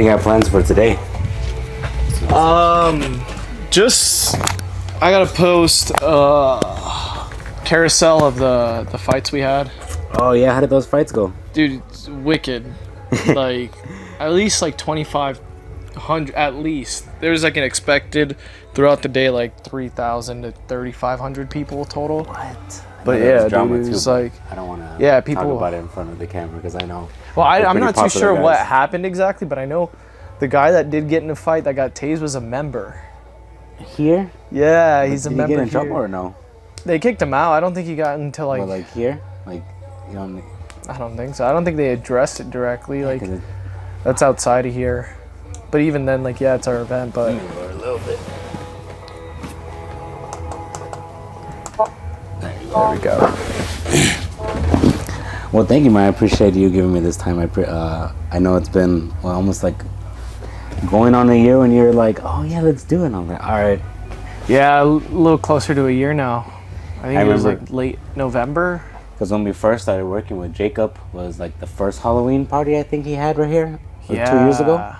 do you have plans for today? Just I gotta post carousel of the fights we had. Oh yeah, how did those fights go? Dude, it's wicked. Like at least like 2,500 at least. There's like an expected throughout the day like 3,000 to 3,500 people total. What? But yeah, dude, it's like I don't want to people talk about it in front of the camera because I know. Well, I'm not too sure guys. what happened exactly, but I know the guy that did get in a fight that got tased was a member. Here? Yeah, he's a member. Did he get in here. trouble or no? They kicked him out. I don't think he got into like. But like here, like you know. I don't think so. I don't think they addressed it directly. Yeah, like that's outside of here. But even then, like yeah, it's our event. But a little bit. There we go. Well, thank you, man. I appreciate you giving me this time. I know it's been almost like going on a year when you're like, oh yeah, let's do it. I'm like, all right. Yeah, a little closer to a year now. I think it was like late November. Because when we first started working with Jacob was like the first Halloween party I think he had right here, like 2 years ago.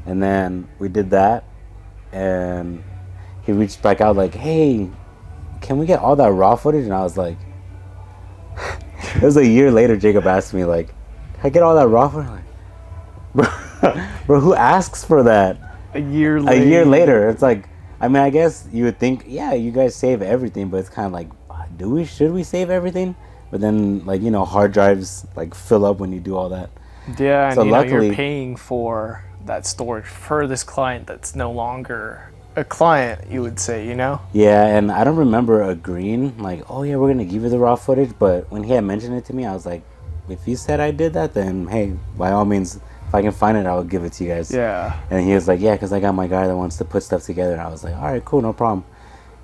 And then we did that, and he reached back out like, hey, can we get all that raw footage? And I was like, it was a year later, Jacob asked me like, can I get all that raw footage? I'm like, bro, who asks for that? A year later. It's like, I mean, I guess you would think, yeah, you guys save everything, but it's kind of like, should we save everything? But then, like, you know, hard drives like fill up when you do all that. Yeah, so and luckily, you're paying for that storage for this client that's no longer a client, you would say, you know? Yeah, and I don't remember agreeing, like, oh yeah, we're gonna give you the raw footage. But when he had mentioned it to me, I was like, if you said I did that, then hey, by all means, if I can find it, I'll give it to you guys. Yeah. And he was like, yeah, because I got my guy that wants to put stuff together. And I was like, all right, cool, no problem.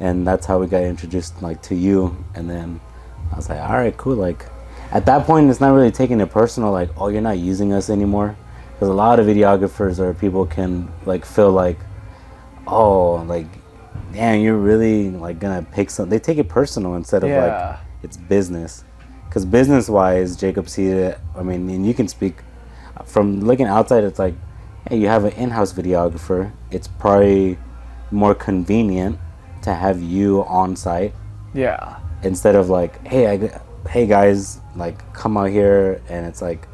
And that's how we got introduced, like, to you. And then I was like, all right, cool. Like, at that point, it's not really taking it personal, like, oh, you're not using us anymore. Because a lot of videographers or people can, like, feel like, oh, like, damn, you're really, like, gonna pick something. They take it personal instead of, like, it's business. Because business-wise, Jacob see it, I mean, and you can speak, from looking outside, it's like, hey, you have an in-house videographer. It's probably more convenient to have you on site. Yeah. Instead of like, hey guys, like come out here, and it's like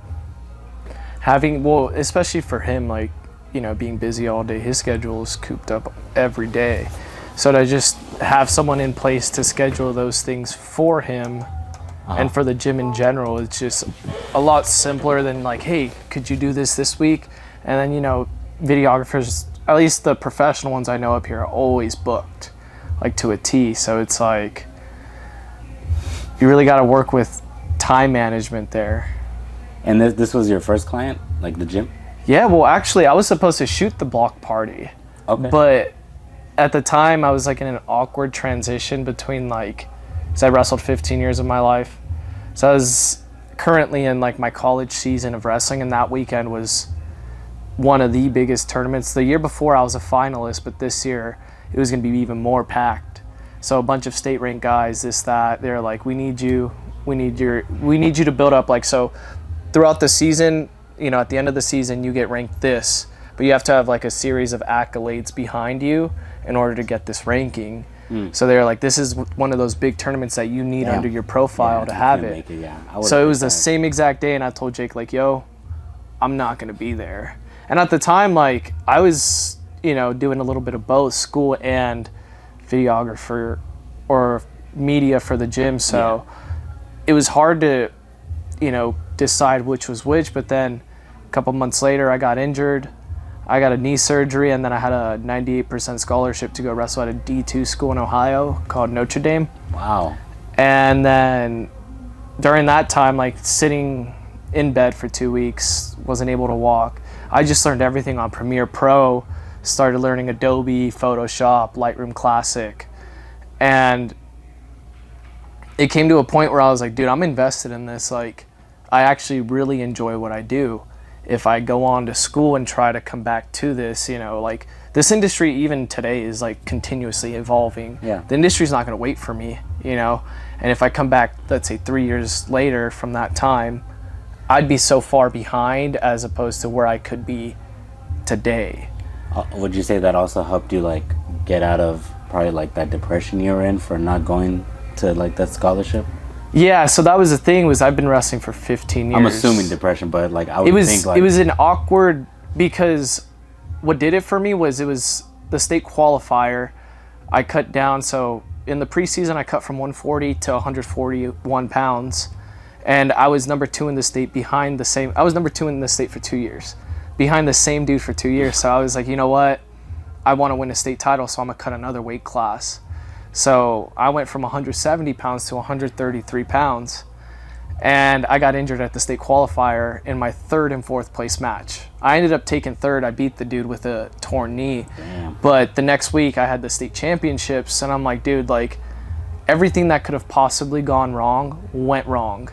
well, especially for him, like, you know, being busy all day, his schedule is cooped up every day. So to just have someone in place to schedule those things for him and for the gym in general, it's just a lot simpler than like, hey, could you do this week? And then, you know, videographers, at least the professional ones I know up here, are always booked, like to a T. So it's like, you really got to work with time management there. And this was your first client, like the gym? Yeah, well, actually, I was supposed to shoot the block party. Okay. But at the time, I was like in an awkward transition between like, because I wrestled 15 years of my life. So I was currently in like my college season of wrestling, and that weekend was one of the biggest tournaments. The year before, I was a finalist, but this year, it was going to be even more packed. So a bunch of state ranked guys, they're like, we need you to build up. Like, so throughout the season, you know, at the end of the season, you get ranked this, but you have to have like a series of accolades behind you in order to get this ranking. So they're like, this is one of those big tournaments that you need under your profile to have it. So it was the same exact day, and I told Jake, like, yo, I'm not going to be there. And at the time, like, I was, you know, doing a little bit of both school and videographer or media for the gym, so it was hard to, you know, decide which was which. But then a couple months later, I got injured, I got a knee surgery, and then I had a 98% scholarship to go wrestle at a D2 school in Ohio called Notre Dame. Wow. And then during that time, like sitting in bed for 2 weeks, wasn't able to walk, I just learned everything on Premiere Pro, started learning Adobe, Photoshop, Lightroom Classic. And it came to a point where I was like, dude, I'm invested in this. Like, I actually really enjoy what I do. If I go on to school and try to come back to this, you know, like this industry even today is like continuously evolving. Yeah. The industry's not going to wait for me, you know. And if I come back, let's say 3 years later from that time, I'd be so far behind as opposed to where I could be today. Would you say that also helped you like get out of probably like that depression you were in for not going to like that scholarship? Yeah, so that was the thing, was I've been wrestling for 15 years. I'm assuming depression, but like I would think like it was an awkward, because what did it for me was it was the state qualifier. I cut down, so in the preseason I cut from 140 to 141 pounds, and I was number 2 in the state I was number 2 in the state for 2 years, behind the same dude for 2 years. So I was like, you know what, I want to win a state title, so I'm gonna cut another weight class. So I went from 170 pounds to 133 pounds, and I got injured at the state qualifier in my 3rd and 4th place match. I ended up taking 3rd. I beat the dude with a torn knee. Damn. But the next week I had the state championships, and I'm like, dude, like everything that could have possibly gone wrong went wrong.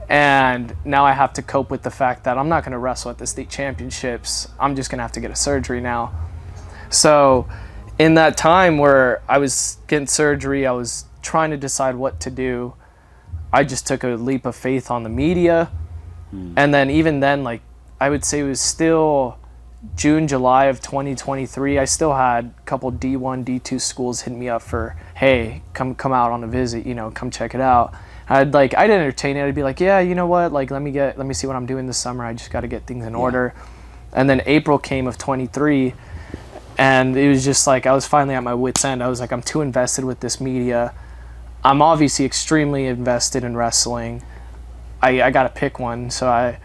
And now I have to cope with the fact that I'm not going to wrestle at the state championships. I'm just going to have to get a surgery now. So in that time where I was getting surgery, I was trying to decide what to do. I just took a leap of faith on the media. And then even then, like I would say it was still June, July of 2023. I still had a couple D1, D2 schools hit me up for, hey, come out on a visit, come check it out. I'd entertain it. I'd be like, yeah, you know what? Like, let me see what I'm doing this summer. I just got to get things in order. And then April came of 23. And it was just like, I was finally at my wit's end. I was like, I'm too invested with this media. I'm obviously extremely invested in wrestling. I got to pick one. So I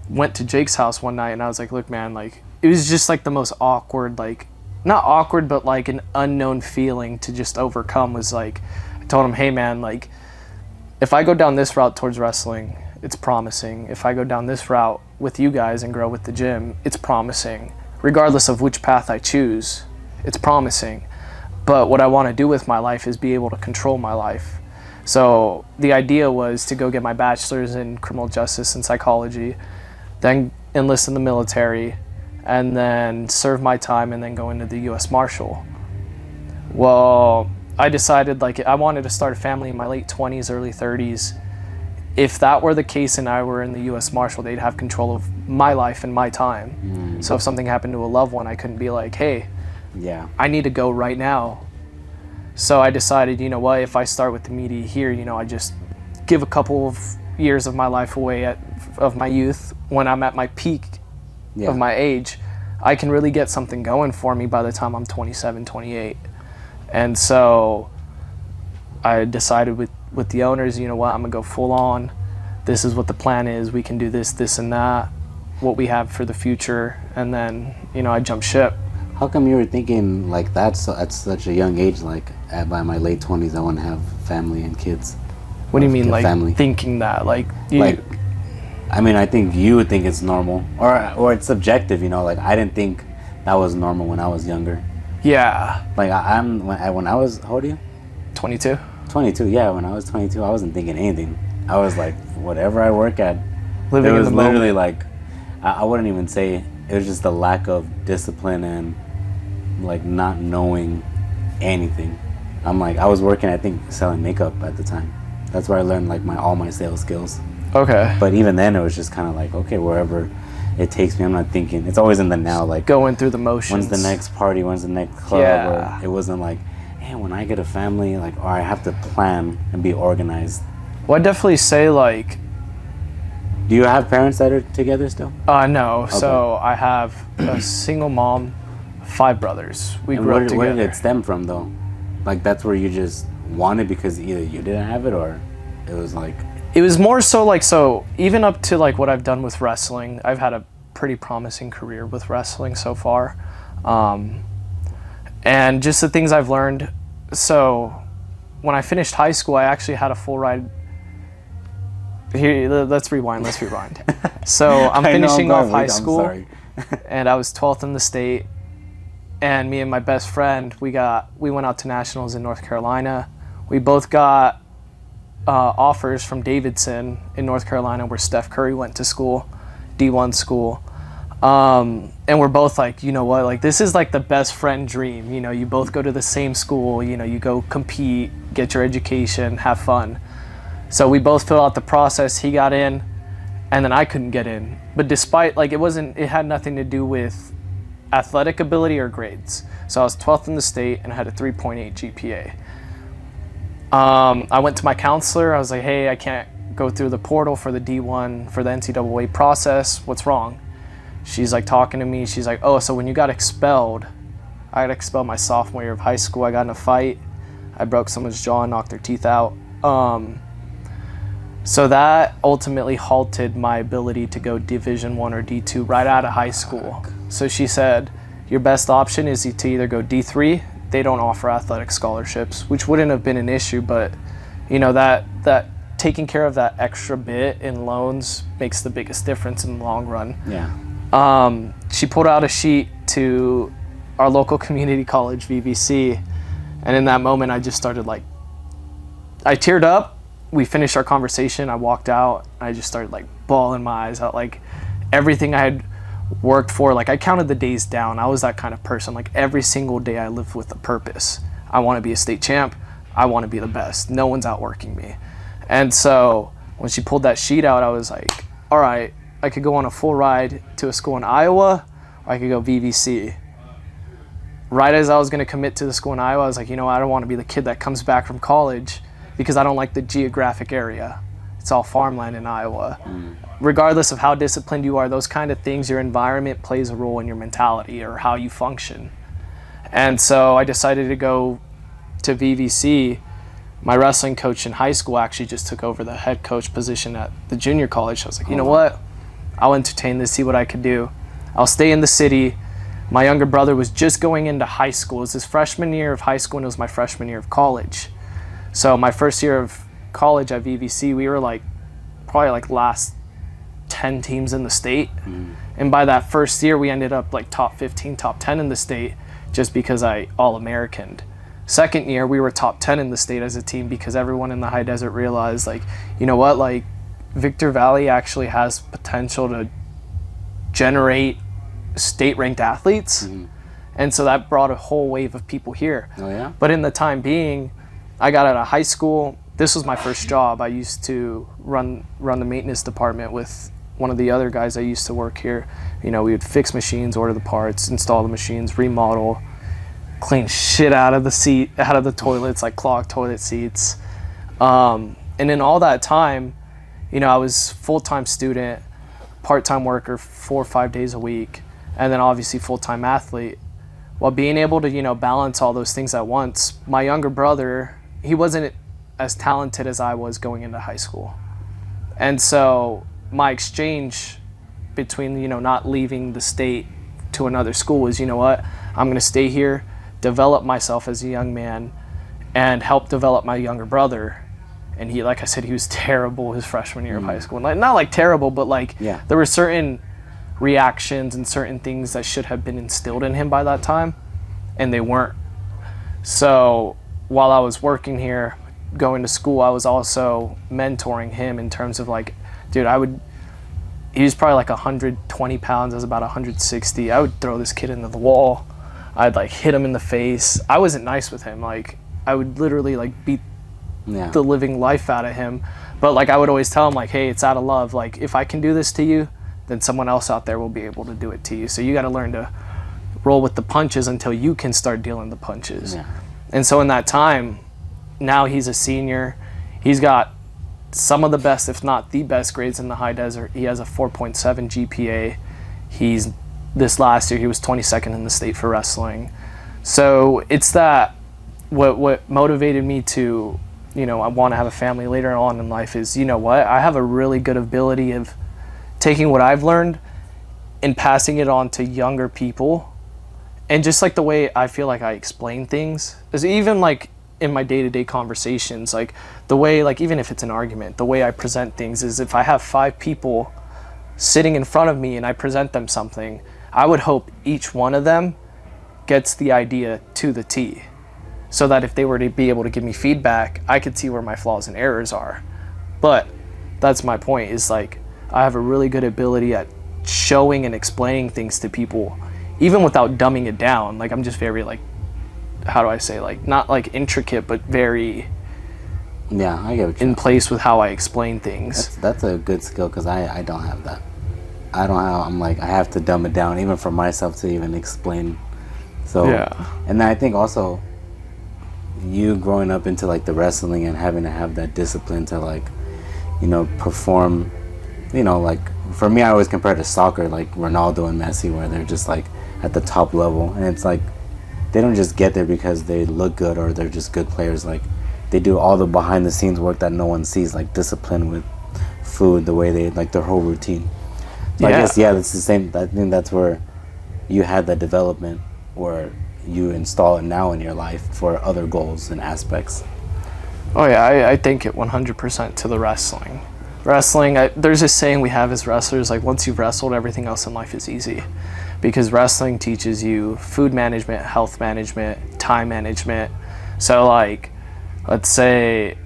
went to Jake's house one night and I was like, look, man, like, it was just like the most awkward, like, not awkward, but like an unknown feeling to just overcome. Was like, I told him, hey man, like, if I go down this route towards wrestling, it's promising. If I go down this route with you guys and grow with the gym, it's promising. Regardless of which path I choose, it's promising. But what I want to do with my life is be able to control my life. So the idea was to go get my bachelor's in criminal justice and psychology, then enlist in the military, and then serve my time and then go into the U.S. Marshal. Well, I decided like I wanted to start a family in my late 20s, early 30s. If that were the case and I were in the U.S. Marshal, they'd have control of my life and my time. So if something happened to a loved one, I couldn't be like, hey, I need to go right now. So I decided, you know what, if I start with the media here, I just give a couple of years of my life away of my youth when I'm at my peak of my age, I can really get something going for me by the time I'm 27, 28. And so I decided with the owners, you know what, I'm gonna go full on. This is what the plan is. We can do this, this, and that, what we have for the future. And then, I jumped ship. How come you were thinking like that at such a young age? Like by my late 20s, I want to have family and kids. What do you mean, like family? Thinking that? I think you would think it's normal, or it's subjective. Like I didn't think that was normal when I was younger. Yeah. Like when I was, how old are you? 22. 22. Yeah, when I was 22, I wasn't thinking anything. I was like, whatever I work at. Living it was in the literally moment. like, I wouldn't even say it was just the lack of discipline and like not knowing anything. I was working, I think, selling makeup at the time. That's where I learned like all my sales skills. Okay. But even then, it was just kind of like, okay, wherever it takes me, I'm not thinking. It's always in the now, like going through the motions. When's the next party? When's the next club? Yeah. Or it wasn't like, hey, when I get a family, like, or I have to plan and be organized. Well, I'd definitely say like. Do you have parents that are together still? No. Okay. So I have a single mom, 5 brothers. We grew up together. Where did it stem from, though? Like, that's where you just wanted because either you didn't have it or it was like... It was more so like, so even up to like what I've done with wrestling, I've had a pretty promising career with wrestling so far. And just the things I've learned. So when I finished high school, I actually had a full ride. Here, let's rewind. So I'm finishing off high school, and I was 12th in the state. And me and my best friend, we went out to nationals in North Carolina. We both got offers from Davidson in North Carolina, where Steph Curry went to school, D1 school. And we're both like, you know what, like this is like the best friend dream. You both go to the same school, you go compete, get your education, have fun. So we both filled out the process. He got in, and then I couldn't get in. But despite, like, it had nothing to do with athletic ability or grades. So I was 12th in the state and I had a 3.8 GPA. I went to my counselor. I was like, hey, I can't go through the portal for the D1 for the NCAA process. What's wrong? She's like talking to me. She's like, oh, so when you got expelled, I got expelled my sophomore year of high school. I got in a fight. I broke someone's jaw and knocked their teeth out. So that ultimately halted my ability to go Division I or D2 right out of high school. So she said, your best option is to either go D3. They don't offer athletic scholarships, which wouldn't have been an issue, but you know, that taking care of that extra bit in loans makes the biggest difference in the long run. Yeah. She pulled out a sheet to our local community college, VVC, and in that moment I just started like, I teared up. We finished our conversation. I walked out. I just started like bawling my eyes out. Like everything I had worked for, like I counted the days down. I was that kind of person. Like every single day I lived with a purpose. I want to be a state champ. I want to be the best. No one's outworking me. And so when she pulled that sheet out, I was like, all right, I could go on a full ride to a school in Iowa, or I could go VVC. Right as I was going to commit to the school in Iowa, I was like, you know, I don't want to be the kid that comes back from college because I don't like the geographic area. It's all farmland in Iowa. Regardless of how disciplined you are, those kind of things, your environment plays a role in your mentality or how you function. And so I decided to go to VVC. My wrestling coach in high school actually just took over the head coach position at the junior college. I was like, you know what? I'll entertain this, see what I could do. I'll stay in the city. My younger brother was just going into high school. It was his freshman year of high school and it was my freshman year of college. So my first year of college at VVC, we were like probably like last 10 teams in the state. And by that first year, we ended up like top 15, top 10 in the state just because I all-Americaned. Second year, we were top 10 in the state as a team because everyone in the high desert realized like, you know what, like Victor Valley actually has potential to generate state-ranked athletes. And so that brought a whole wave of people here. Oh yeah? But in the time being, I got out of high school. This was my first job. I used to run the maintenance department with one of the other guys I used to work here. You know, we would fix machines, order the parts, install the machines, remodel, clean shit out of the toilets, like clogged toilet seats. And in all that time, you know, I was full-time student, part-time worker 4 or 5 days a week, and then obviously full-time athlete. While being able to, you know, balance all those things at once, my younger brother, he wasn't as talented as I was going into high school. And so my exchange between, you know, not leaving the state to another school was, you know what, I'm going to stay here, develop myself as a young man, and help develop my younger brother. And he, like I said, he was terrible his freshman year of high school. Like, not like terrible, but like there were certain reactions and certain things that should have been instilled in him by that time, and they weren't. So while I was working here, going to school, I was also mentoring him in terms of like, dude, he was probably like 120 pounds, I was about 160. I would throw this kid into the wall. I'd like hit him in the face. I wasn't nice with him. Like I would literally like beat the living life out of him. But like I would always tell him like, hey, it's out of love. Like if I can do this to you, then someone else out there will be able to do it to you. So you got to learn to roll with the punches until you can start dealing the punches. And so in that time, now he's a senior. He's got some of the best, if not the best grades in the high desert. He has a 4.7 GPA. This last year, he was 22nd in the state for wrestling. So it's that, what motivated me to, you know, I want to have a family later on in life is, you know what, I have a really good ability of taking what I've learned and passing it on to younger people. And just like the way I feel like I explain things, is even like in my day-to-day conversations, like the way, like even if it's an argument, the way I present things is if I have 5 people sitting in front of me and I present them something, I would hope each one of them gets the idea to the T, so that if they were to be able to give me feedback, I could see where my flaws and errors are. But that's my point, is like I have a really good ability at showing and explaining things to people, even without dumbing it down. Like I'm just very like, how do I say, like not like intricate, but very Yeah, I get what you in mean. place with how I explain things. That's a good skill because I don't have that. I don't have. I'm like I have to dumb it down even for myself to even explain. So Yeah. and I think also you growing up into like the wrestling and having to have that discipline to like perform, like for me I always compare it to soccer, like Ronaldo and Messi, where they're just like at the top level, and it's like they don't just get there because they look good or they're just good players. Like they do all the behind the scenes work that no one sees, like discipline with food, the way they like their whole routine. So I guess that's the same. I think that's where you had that development where you install it now in your life for other goals and aspects. Oh yeah, I think it 100% to the wrestling. There's this saying we have as wrestlers, like once you've wrestled, everything else in life is easy. Because wrestling teaches you food management, health management, time management. So like, let's say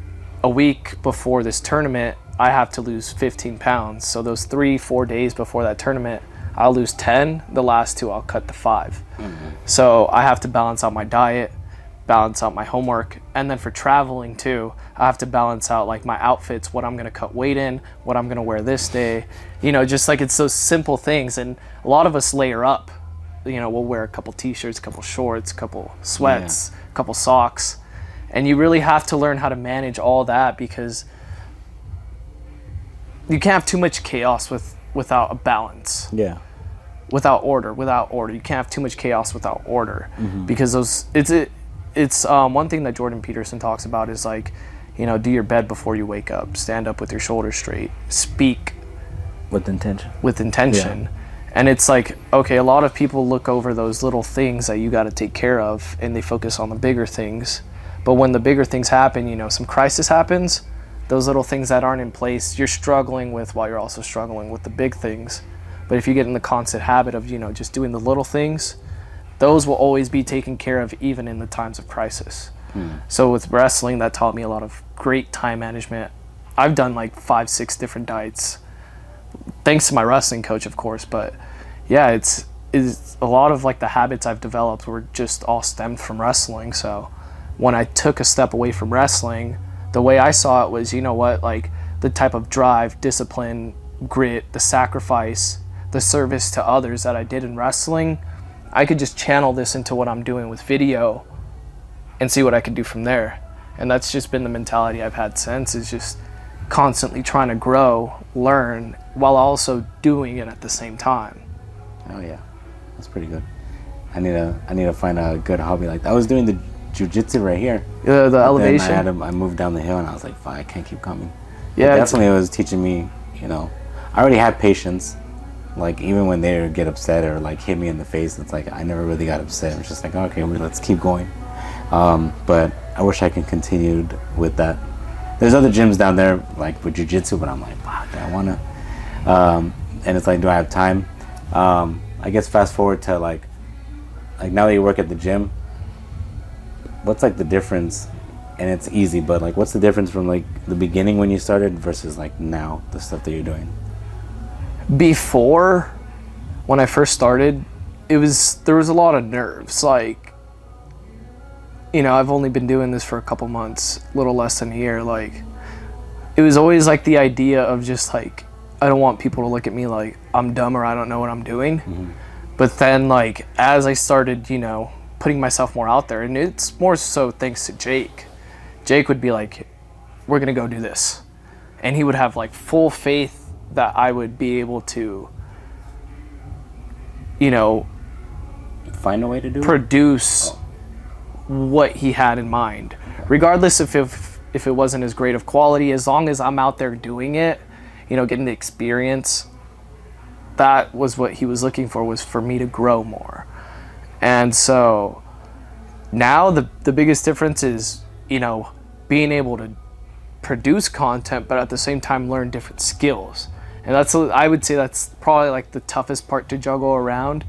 a week before this tournament, I have to lose 15 pounds. So those 3-4 days before that tournament, I'll lose 10. The last 2, I'll cut to 5. Mm-hmm. So I have to balance out my diet, balance out my homework, and then for traveling too, I have to balance out like my outfits, what I'm gonna cut weight in, what I'm gonna wear this day. Just like it's those simple things, and a lot of us layer up. We'll wear a couple t-shirts, a couple shorts, a couple sweats, a couple socks, and you really have to learn how to manage all that because you can't have too much chaos without a balance. Yeah. Without order. You can't have too much chaos without order, because it's one thing that Jordan Peterson talks about is like, do your bed before you wake up, stand up with your shoulders straight, speak with intention. Yeah. And it's like, okay, a lot of people look over those little things that you got to take care of and they focus on the bigger things. But when the bigger things happen, some crisis happens, those little things that aren't in place, you're struggling with while you're also struggling with the big things. But if you get in the constant habit of, just doing the little things, those will always be taken care of even in the times of crisis. So with wrestling, that taught me a lot of great time management. I've done like 5-6 different diets, thanks to my wrestling coach, of course. But yeah, it's a lot of like the habits I've developed were just all stemmed from wrestling. So when I took a step away from wrestling, the way I saw it was, like the type of drive, discipline, grit, the sacrifice, the service to others that I did in wrestling, I could just channel this into what I'm doing with video and see what I could do from there. And that's just been the mentality I've had since, is just constantly trying to grow, learn, while also doing it at the same time. Oh yeah, that's pretty good. I need to find a good hobby like that. I was doing the jiu-jitsu right here. The elevation. I moved down the hill and I was like, fuck, I can't keep coming. Yeah, definitely it was teaching me, I already had patience. Like even when they get upset or like hit me in the face, it's like I never really got upset. It's just like, okay, let's keep going. But I wish I could continue with that. There's other gyms down there like with jiu-jitsu, but I'm like, wow, do I wanna? And it's like, do I have time? I guess fast forward to like now that you work at the gym, what's like the difference? And it's easy, but like what's the difference from like the beginning when you started versus like now, the stuff that you're doing? Before, when I first started, there was a lot of nerves. Like, I've only been doing this for a couple months, a little less than a year. Like, it was always like the idea of just like, I don't want people to look at me like I'm dumb or I don't know what I'm doing. But then like, as I started, putting myself more out there, and it's more so thanks to Jake would be like, we're gonna go do this. And he would have like full faith that I would be able to, find a way to do produce what he had in mind, regardless if it wasn't as great of quality. As long as I'm out there doing it, getting the experience, that was what he was looking for, was for me to grow more. And so now the biggest difference is, being able to produce content, but at the same time learn different skills. And I would say that's probably like the toughest part to juggle around,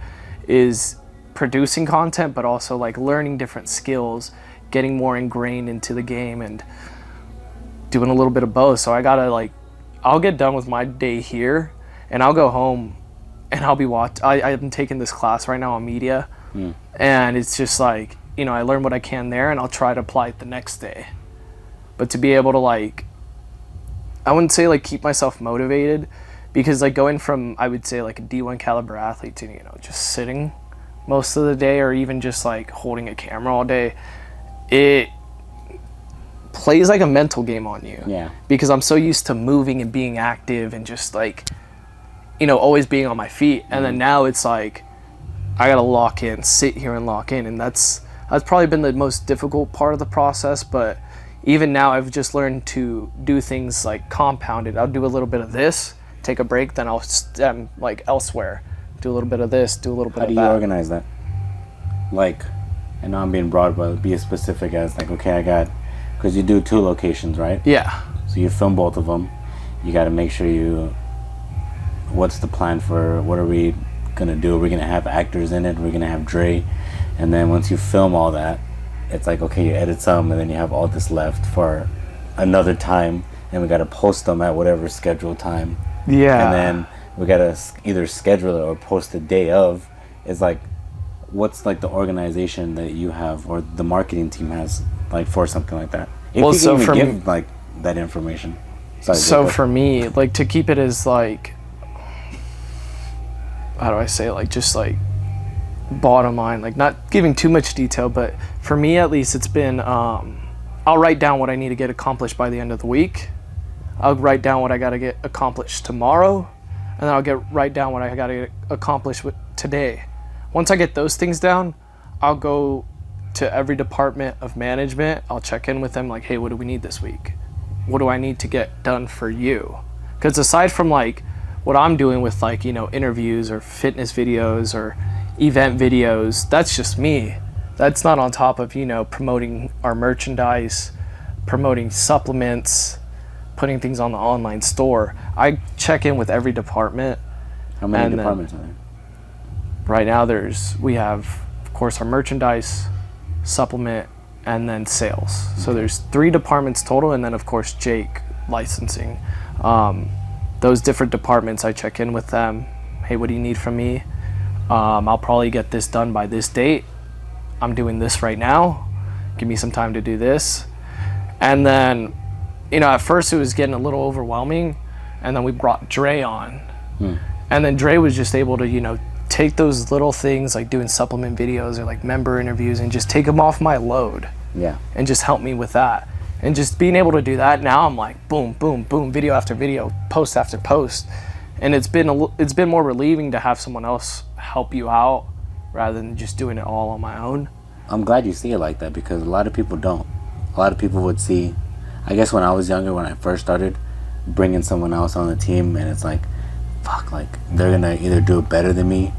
is producing content, but also like learning different skills, getting more ingrained into the game, and doing a little bit of both. So I'll get done with my day here and I'll go home and I'll be I'm taking this class right now on media. And it's just like, I learn what I can there and I'll try to apply it the next day. but to be able to like, I wouldn't say like keep myself motivated, because like going from, I would say like a D1 caliber athlete to, you know, just sitting most of the day, or even just like holding a camera all day, it plays like a mental game on you. Yeah. Because I'm so used to moving and being active and just like, you know, always being on my feet. And then now it's like, I gotta lock in, sit here and lock in. And that's probably been the most difficult part of the process. But even now I've just learned to do things like compounded. I'll do a little bit of this, take a break, then I'll stem like elsewhere. Do a little bit of this, do a little bit How of do that. you organize that? Like, I know I'm being broad, but be as specific as like, okay, I got, because you do 2 locations, right? Yeah. So you film both of them. You got to make sure what's the plan for, what are we gonna do? We're gonna have actors in it. We're gonna have Dre, and then once you film all that, it's like, okay, you edit some, and then you have all this left for another time, and we got to post them at whatever scheduled time. Yeah. And then we got to either schedule it or post the day of. It's like, what's like the organization that you have or the marketing team has like for something like that? If Well, you so can for even give like that information. Sorry, So for me, like to keep it as like, how do I say it? Like just like bottom line, like not giving too much detail, but for me at least, it's been, I'll write down what I need to get accomplished by the end of the week. I'll write down what I got to get accomplished tomorrow, and then I'll write down what I got to get accomplished today. Once I get those things down, I'll go to every department of management. I'll check in with them like, hey, what do we need this week? What do I need to get done for you? Because aside from like what I'm doing with like, you know, interviews or fitness videos or event videos, that's just me. That's not on top of, you know, promoting our merchandise, promoting supplements, putting things on the online store. I check in with every department. How many departments are there? Right now we have, of course, our merchandise, supplement, and then sales. So there's 3 departments total, and then of course Jake, licensing. Those different departments, I check in with them. Hey, what do you need from me? I'll probably get this done by this date. I'm doing this right now. Give me some time to do this. And then, you know, at first it was getting a little overwhelming, and then we brought Dre on. And then Dre was just able to, you know, take those little things like doing supplement videos or like member interviews and just take them off my load. Yeah. And just help me with that. And just being able to do that, now I'm like boom, boom, boom, video after video, post after post. And it's been more relieving to have someone else help you out rather than just doing it all on my own. I'm glad you see it like that, because a lot of people don't. A lot of people would see, I guess when I was younger, when I first started, bringing someone else on the team, and it's like, fuck, like they're gonna either do it better than me,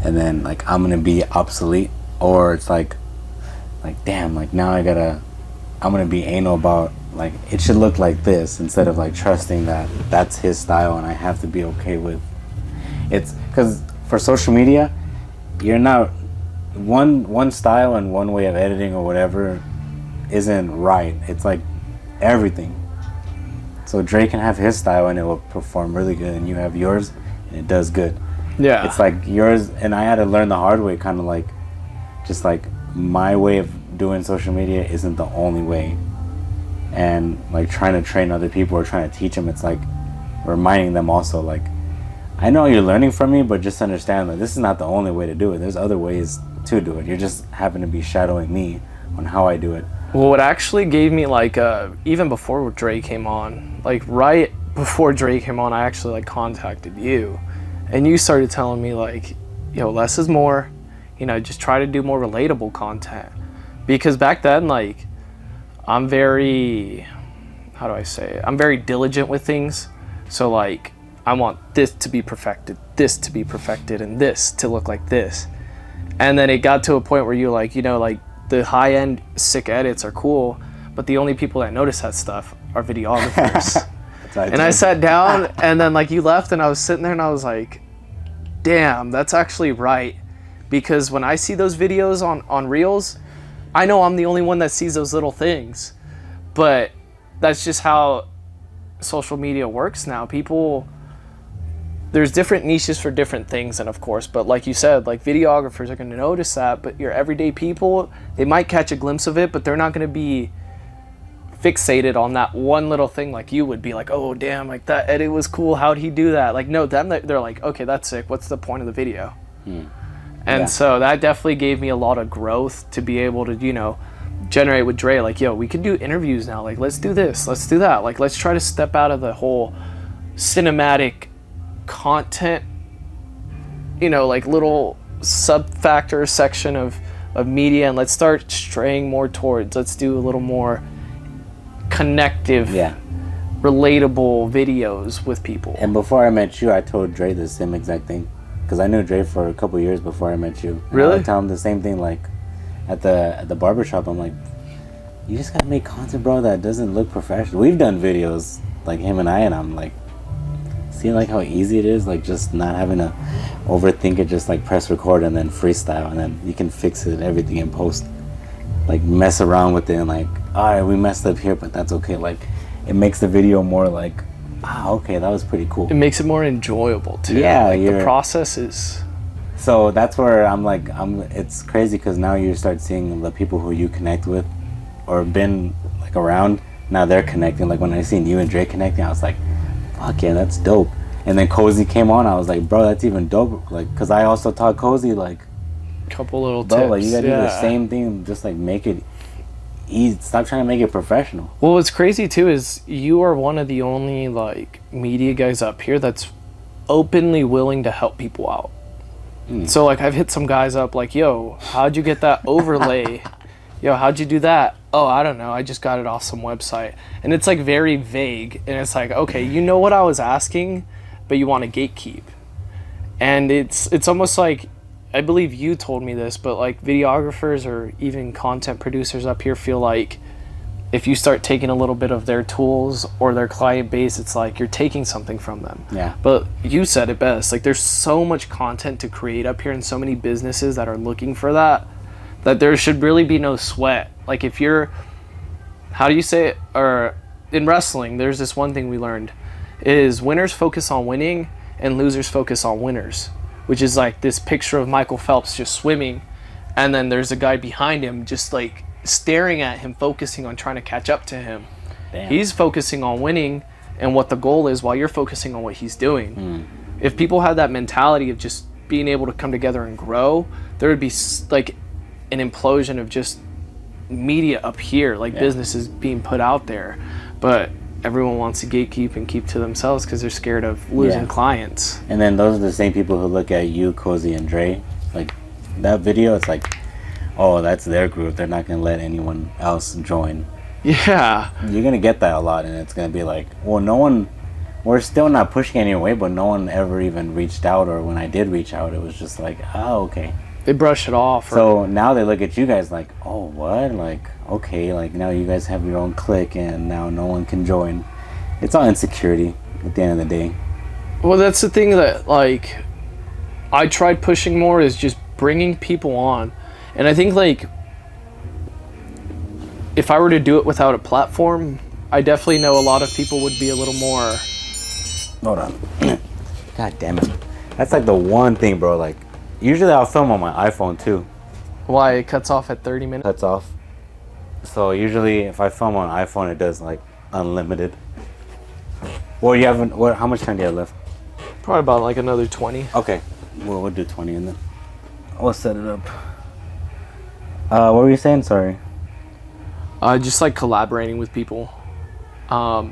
and then like I'm gonna be obsolete, or it's like damn, like now I'm gonna be anal about like it should look like this, instead of like trusting that that's his style and I have to be okay with it's, because for social media, you're not one style and one way of editing or whatever isn't right. It's like everything. So Dre can have his style and it will perform really good, and you have yours and it does good. Yeah. It's like yours, and I had to learn the hard way, kind of like just like my way of doing social media isn't the only way. And like trying to train other people or trying to teach them, it's like reminding them also, like, I know you're learning from me, but just understand that this is not the only way to do it. There's other ways to do it. You're just happen to be shadowing me on how I do it. Well, what actually gave me like even before Dre came on, like right before Dre came on, I actually like contacted you, and you started telling me like, yo, less is more, you know, just try to do more relatable content. Because back then, like, I'm very, how do I say it? I'm very diligent with things. So like, I want this to be perfected, and this to look like this. And then it got to a point where you're like, you know, like the high end sick edits are cool, but the only people that notice that stuff are videographers. And I sat down, and then like you left, and I was sitting there and I was like, damn, that's actually right. Because when I see those videos on Reels, I know I'm the only one that sees those little things. But that's just how social media works now. People, there's different niches for different things, and of course, but like you said, like videographers are going to notice that, but your everyday people, they might catch a glimpse of it, but they're not going to be fixated on that one little thing, like you would be like, oh damn, like that edit was cool, how'd he do that? Like no, them, they're like, okay, that's sick, what's the point of the video? And so that definitely gave me a lot of growth to be able to, you know, generate with Dre, like, yo, we can do interviews now, like let's do this, let's do that, like let's try to step out of the whole cinematic content, you know, like little sub-factor section of media, and let's start straying more towards, let's do a little more connective, relatable videos with people. And before I met you, I told Dre the same exact thing, because I knew Dre for a couple years before I met you. And Really? I would tell him the same thing, like at the barbershop. I'm like, you just gotta make content, bro, that doesn't look professional. We've done videos like him and I'm like, see like how easy it is, like just not having to overthink it, just like press record and then freestyle, and then you can fix it, everything in post, like mess around with it, and like, all right, we messed up here, but that's okay. Like it makes the video more like, okay, that was pretty cool. It makes it more enjoyable too. Yeah, like the process is. So that's where I'm like, it's crazy, because now you start seeing the people who you connect with or been like around, now they're connecting. Like when I seen you and Dre connecting, I was like, fuck yeah, that's dope. And then Cozy came on, I was like, bro, that's even dope. Like, because I also taught Cozy, like, couple little bro, tips. like you gotta do the same thing, just like make it easy. Stop trying to make it professional. Well, what's crazy too is you are one of the only like media guys up here that's openly willing to help people out. So like I've hit some guys up like, yo, how'd you get that overlay? Yo, how'd you do that? Oh, I don't know, I just got it off some website. And it's like very vague, and it's like, okay, you know what I was asking, but you want to gatekeep. And it's almost like, I believe you told me this, but like videographers or even content producers up here feel like if you start taking a little bit of their tools or their client base, it's like you're taking something from them. Yeah. But you said it best. Like there's so much content to create up here and so many businesses that are looking for that there should really be no sweat. Like if you're, how do you say it? Or in wrestling, there's this one thing we learned is winners focus on winning and losers focus on winners, which is like this picture of Michael Phelps just swimming, and then there's a guy behind him just like staring at him, focusing on trying to catch up to him. Damn. He's focusing on winning and what the goal is while you're focusing on what he's doing. If people had that mentality of just being able to come together and grow, there would be like an implosion of just media up here, like businesses being put out there. But everyone wants to gatekeep and keep to themselves because they're scared of losing clients. And then those are the same people who look at you, Cozy, and Dre. Like that video, it's like, oh, that's their group, they're not gonna let anyone else join. Yeah. You're gonna get that a lot, and it's gonna be like, well, no one, we're still not pushing any way, but no one ever even reached out, or when I did reach out, it was just like, oh, okay. They brush it off. So now they look at you guys like, oh, what? Like, okay, like now you guys have your own clique, and now no one can join. It's all insecurity at the end of the day. Well, that's the thing that, like, I tried pushing more is just bringing people on. And I think, like, if I were to do it without a platform, I definitely know a lot of people would be a little more... Hold on. God damn it. That's like the one thing, bro. Like, usually I'll film on my iPhone, too. Why? It cuts off at 30 minutes? Cuts off. So usually if I film on iPhone, it does, like, unlimited. Well, you haven't... How much time do you have left? Probably about, like, another 20. Okay. We'll do 20 and then we'll set it up. What were you saying? Sorry. Just like collaborating with people. Like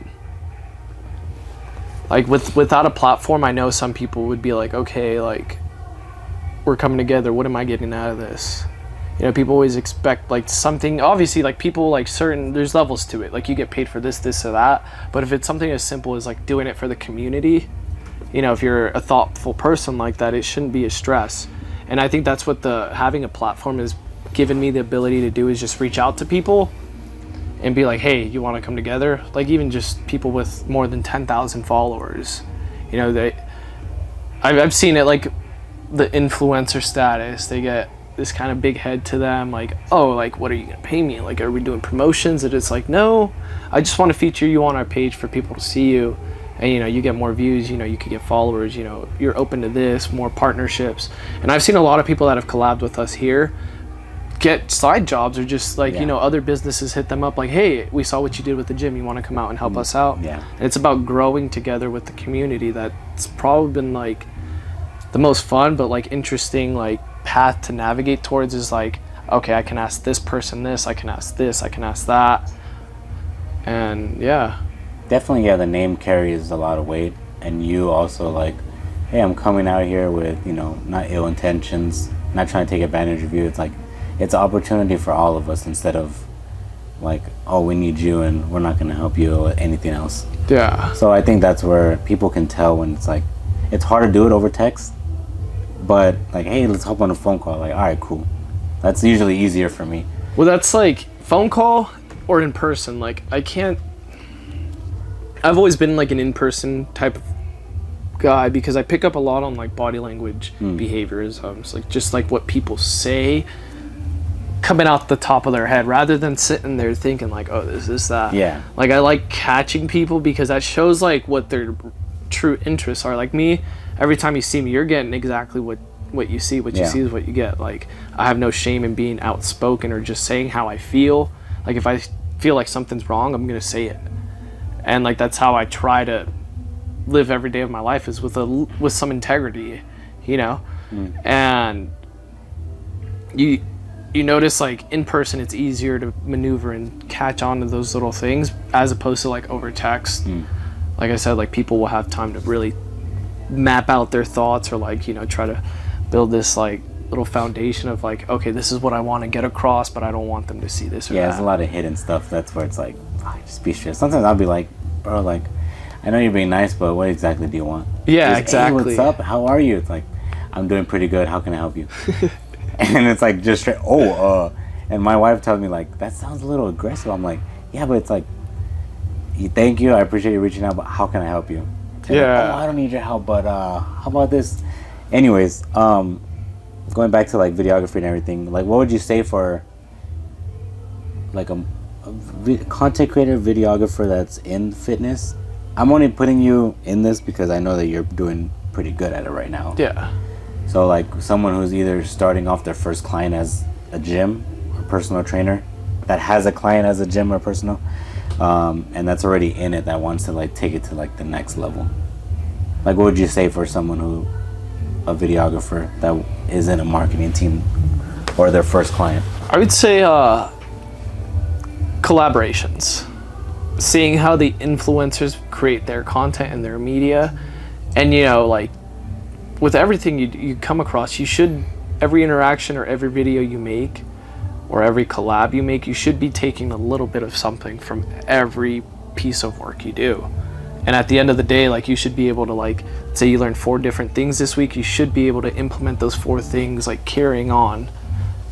without a platform, I know some people would be like, okay, like we're coming together. What am I getting out of this? You know, people always expect like something. Obviously, like people like certain. There's levels to it. Like you get paid for this, this, or that. But if it's something as simple as like doing it for the community, you know, if you're a thoughtful person like that, it shouldn't be a stress. And I think that's what having a platform has given me the ability to do, is just reach out to people and be like, hey, you want to come together? Like even just people with more than 10,000 followers, you know, I've seen it, like the influencer status, they get this kind of big head to them, like, oh, like what are you gonna pay me? Like, are we doing promotions? And it's like, no, I just want to feature you on our page for people to see you. And you know, you get more views, you know, you could get followers, you know, you're open to this, more partnerships. And I've seen a lot of people that have collabed with us here get side jobs, or just like, Yeah. you know, other businesses hit them up like, hey, we saw what you did with the gym, you want to come out and help us out? Yeah. And it's about growing together with the community. That's probably been like the most fun but like interesting like path to navigate towards, is like, okay, I can ask this person this, I can ask this, I can ask that. And yeah. Definitely, yeah, the name carries a lot of weight, and you also like, hey, I'm coming out here with, you know, not ill intentions, not trying to take advantage of you. It's like, it's an opportunity for all of us, instead of like, oh, we need you and we're not going to help you with anything else. Yeah. So I think that's where people can tell when it's like, it's hard to do it over text, but like, hey, let's hop on a phone call. Like, all right, cool. That's usually easier for me. Well, that's like phone call or in person. Like, I've always been like an in-person type of guy, because I pick up a lot on like body language, behaviors, just like what people say coming out the top of their head, rather than sitting there thinking like, oh, this is that. Yeah. Like, I like catching people, because that shows like what their true interests are. Like me, every time you see me, you're getting exactly what you see. What you see is what you get. Like, I have no shame in being outspoken or just saying how I feel. Like, if I feel like something's wrong, I'm gonna say it. And like, that's how I try to live every day of my life, is with some integrity, you know. And you notice like in person it's easier to maneuver and catch on to those little things, as opposed to like over text. Like I said, like people will have time to really map out their thoughts, or like, you know, try to build this like little foundation of like, okay, this is what I want to get across, but I don't want them to see this or that. There's a lot of hidden stuff. That's where it's like, just be straight. Sometimes I'll be like, bro, like, I know you're being nice, but what exactly do you want? Yeah, Just, exactly. Hey, what's up? How are you? It's like, I'm doing pretty good. How can I help you? And it's like just straight, and my wife tells me like, that sounds a little aggressive. I'm like, yeah, but it's like, thank you, I appreciate you reaching out, but how can I help you? Yeah. Like, I don't need your help, but how about this? Anyways, going back to like videography and everything, like what would you say for like a content creator, videographer that's in fitness? I'm only putting you in this because I know that you're doing pretty good at it right now. Yeah. So like someone who's either starting off their first client as a gym or personal trainer, that has a client as a gym or personal, and that's already in it, that wants to like take it to like the next level. Like what would you say for someone who, a videographer that is in a marketing team or their first client? I would say collaborations. Seeing how the influencers create their content and their media, and you know, like with everything you come across, you should, every interaction or every video you make or every collab you make, you should be taking a little bit of something from every piece of work you do. And at the end of the day, like, you should be able to, like, say you learned 4 different things this week, you should be able to implement those 4 things, like, carrying on.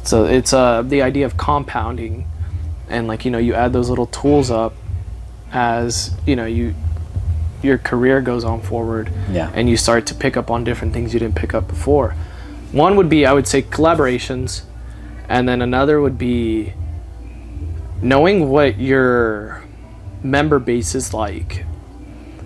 So it's the idea of compounding, and like, you know, you add those little tools up as, you know, your career goes on forward, and you start to pick up on different things you didn't pick up before. One would be, I would say, collaborations, and then another would be knowing what your member base is like.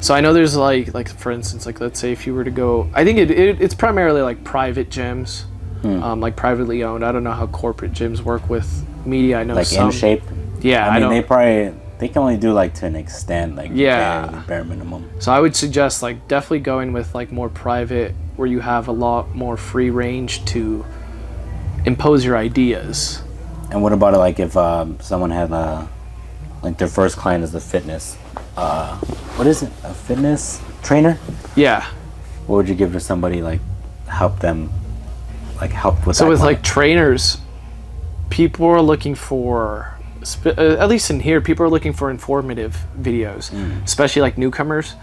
So I know there's like for instance, like let's say if you were to go, I think it's primarily like private gyms, like privately owned. I don't know how corporate gyms work with media. I know like some. In shape. Yeah, I mean they can only do like to an extent, like bare minimum. So I would suggest like definitely going with like more private, where you have a lot more free range to impose your ideas. And what about like if someone had like their first client is the fitness, what is it, a fitness trainer? Yeah. What would you give to somebody, like help them, like help with so that with client? like trainers, people are looking for at least in here, people are looking for informative videos, especially like newcomers.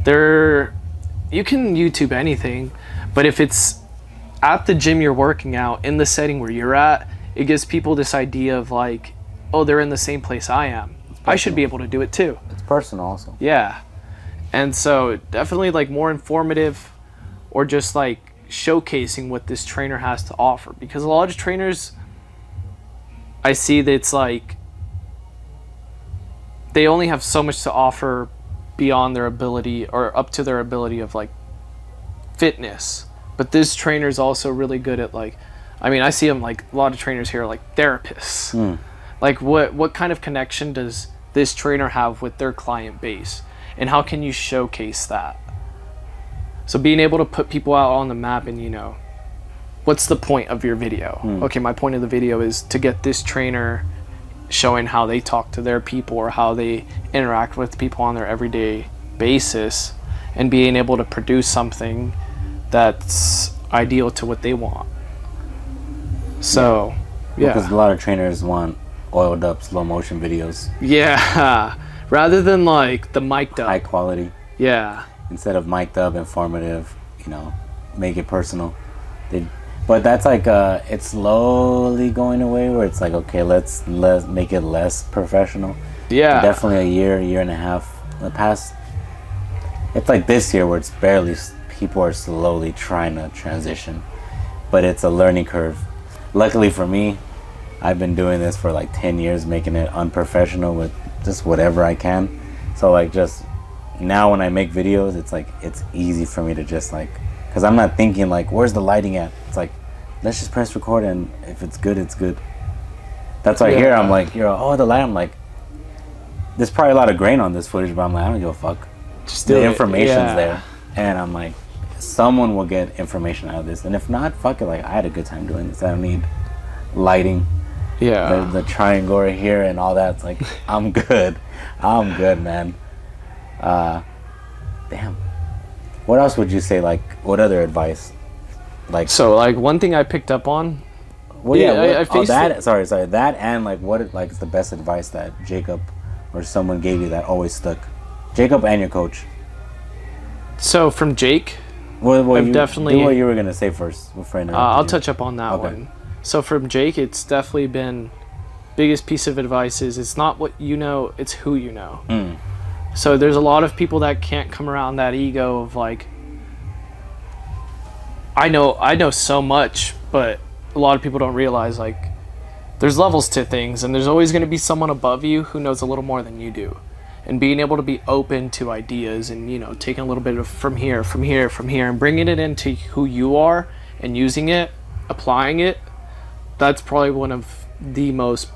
You can YouTube anything, but if it's at the gym you're working out, in the setting where you're at, it gives people this idea of like, oh, they're in the same place I am, I should be able to do it too. It's personal also. Yeah. And so definitely like more informative, or just like showcasing what this trainer has to offer, because a lot of trainers, I see that it's like they only have so much to offer beyond their ability, or up to their ability of like fitness. But this trainer is also really good at like, I mean, I see them like a lot of trainers here are like therapists. Like what kind of connection does this trainer have with their client base, and how can you showcase that? So being able to put people out on the map, and what's the point of your video? Okay, my point of the video is to get this trainer showing how they talk to their people or how they interact with people on their everyday basis, and being able to produce something that's ideal to what they want. So yeah, because a lot of trainers want oiled up slow motion videos. Yeah, rather than like the mic'd up High quality. Yeah, Instead of mic'd up, informative, make it personal. But that's like it's slowly going away, where it's like, okay, let's make it less professional. yeah, Definitely a year and a half the past. It's like this year where it's barely, people are slowly trying to transition, but it's a learning curve. Luckily for me, I've been doing this for like 10 years, making it unprofessional with just whatever I can. So like, just now when I make videos, it's like, it's easy for me to just like, because I'm not thinking like, where's the lighting at? It's like, let's just press record, and if it's good, it's good. That's why here I'm like, oh, the light. I'm like, there's probably a lot of grain on this footage, but I'm like, I don't give a fuck. just The information's there, and I'm like, someone will get information out of this, and if not, fuck it. Like, I had a good time doing this. I don't need lighting, Yeah, the triangle right here and all that. It's like, I'm good. I'm good, man. Damn. What else would you say? Like, what other advice? Like, so like one thing I picked up on. well, yeah, yeah. I faced that. Sorry. That, and like, what like is the best advice that Jacob or someone gave you that always stuck? Jacob and your coach. So from Jake, Well, I've you, definitely- do what you were gonna say first. Before I interrupted I'll you. touch up on that Okay. one. So from Jake, it's definitely been biggest piece of advice is it's not what you know, it's who you know. So there's a lot of people that can't come around that ego of like, I know so much, but a lot of people don't realize like there's levels to things, and there's always going to be someone above you who knows a little more than you do. And being able to be open to ideas and taking a little bit of from here, and bringing it into who you are and using it, applying it, that's probably one of the most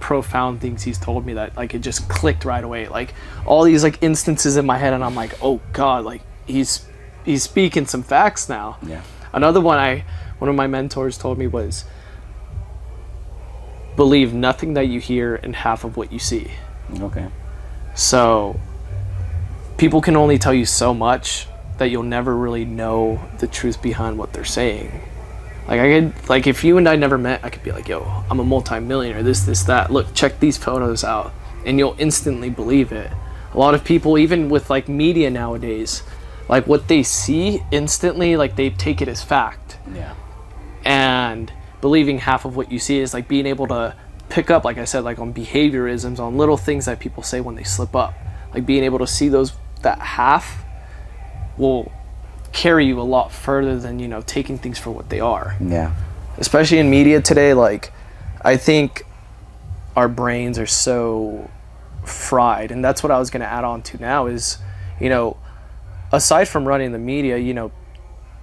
profound things he's told me, that like it just clicked right away. Like all these like instances in my head, and I'm like, oh god, like he's speaking some facts now. Yeah. Another one of my mentors told me was, believe nothing that you hear and half of what you see. Okay. So people can only tell you so much that you'll never really know the truth behind what they're saying. Like if you and I never met, I could be like, yo, I'm a multi-millionaire, this, that. Look, check these photos out. And you'll instantly believe it. A lot of people, even with like media nowadays, like what they see instantly, like they take it as fact. Yeah. And believing half of what you see is like being able to pick up, like I said, like on behaviorisms, on little things that people say when they slip up. Like being able to see that half will carry you a lot further than taking things for what they are. Yeah. Especially in media today, like I think our brains are so fried, and that's what I was going to add on to now is aside from running the media,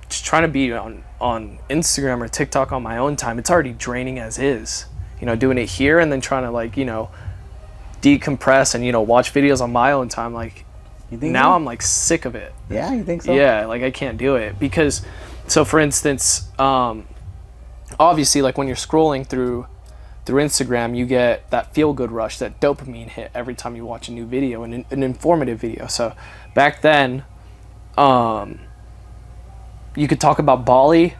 just trying to be on Instagram or TikTok on my own time, it's already draining as is. Doing it here and then trying to like decompress and watch videos on my own time, like You think now so? I'm like sick of it. Yeah, you think so? Yeah, like I can't do it because, so for instance, obviously like when you're scrolling through Instagram, you get that feel good rush, that dopamine hit every time you watch a new video, and an informative video. So back then, you could talk about Bali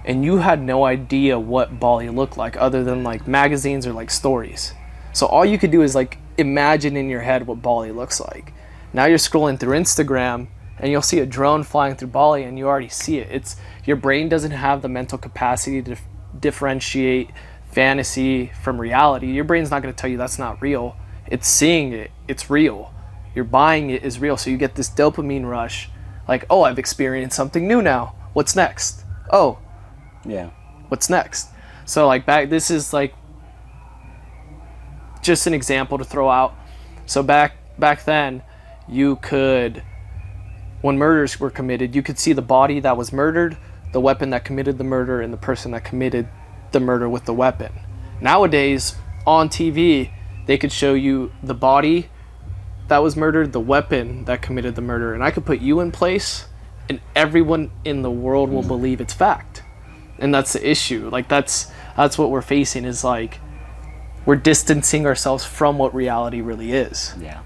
and you had no idea what Bali looked like other than like magazines or like stories. So all you could do is like imagine in your head what Bali looks like. Now you're scrolling through Instagram and you'll see a drone flying through Bali and you already see it. It's your brain doesn't have the mental capacity to differentiate fantasy from reality. Your brain's not going to tell you that's not real. It's seeing it. It's real. You're buying it is real. So you get this dopamine rush like, oh, I've experienced something new now. What's next? Oh, Yeah. what's next? So like this is like just an example to throw out. So back then, you could, when murders were committed, you could see the body that was murdered, the weapon that committed the murder and the person that committed the murder with the weapon. Nowadays, on TV, they could show you the body that was murdered, the weapon that committed the murder, and I could put you in place, and everyone in the world will believe it's fact. And that's the issue. Like, that's what we're facing, is like, we're distancing ourselves from what reality really is. Yeah.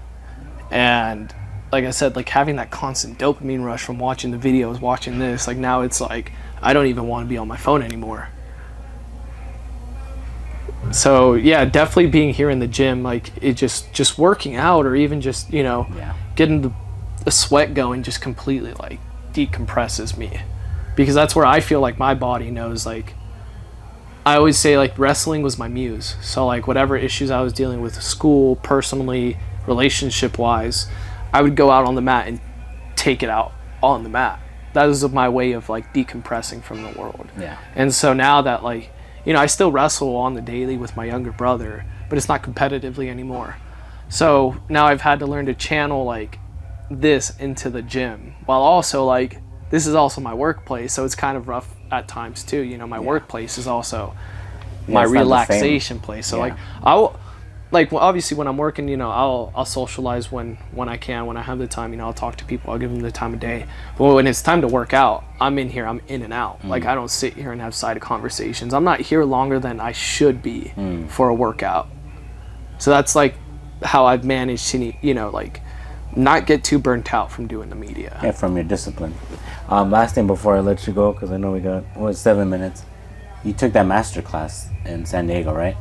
And like I said, like, having that constant dopamine rush from watching the videos, watching this, like, now it's like I don't even want to be on my phone anymore. So yeah, definitely being here in the gym, like, it just working out, or even just, you know, getting the sweat going, just completely like decompresses me, because that's where I feel like my body knows. Like, I always say, like, wrestling was my muse. So like, whatever issues I was dealing with, school, personally, relationship wise, I would go out on the mat and take it out on the mat. That was my way of like decompressing from the world. Yeah. And so now that, like, you know, I still wrestle on the daily with my younger brother, but it's not competitively anymore. So now I've had to learn to channel like this into the gym, while also, like, this is also my workplace, so it's kind of rough at times too. You know, my workplace is also my relaxation place. So like, I'll, like, well, obviously when I'm working, you know, I'll socialize when I can, when I have the time. You know, I'll talk to people, I'll give them the time of day. But when it's time to work out, I'm in here, I'm in and out. Like, I don't sit here and have side conversations. I'm not here longer than I should be for a workout. So that's like how I've managed to, you know, like, not get too burnt out from doing the media. Yeah, from your discipline. Last thing before I let you go, because I know we got 7 minutes. You took that master class in San Diego, right?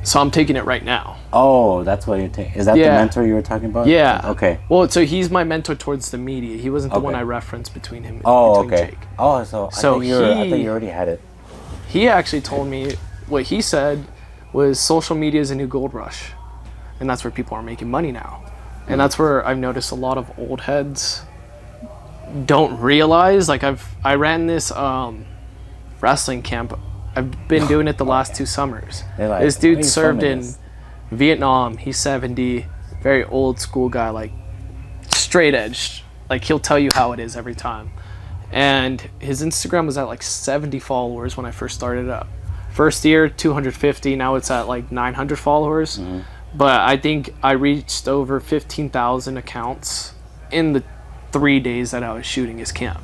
So I'm taking it right now. Oh, that's what you're taking. Is that the mentor you were talking about? Yeah. Okay. Well, so he's my mentor towards the media. He wasn't the one I referenced between him and Jake. Oh, so I thought you already had it. He actually told me, what he said was, social media is a new gold rush. And that's where people are making money now. And that's where I've noticed a lot of old heads don't realize. Like, I ran this wrestling camp. I've been doing it the last 2 summers. Like, this dude served in Vietnam. He's 70, very old school guy, like, straight edge. Like, he'll tell you how it is every time. And his Instagram was at like 70 followers when I first started up. First year, 250. Now it's at like 900 followers. But I think I reached over 15,000 accounts in the 3 days that I was shooting his camp.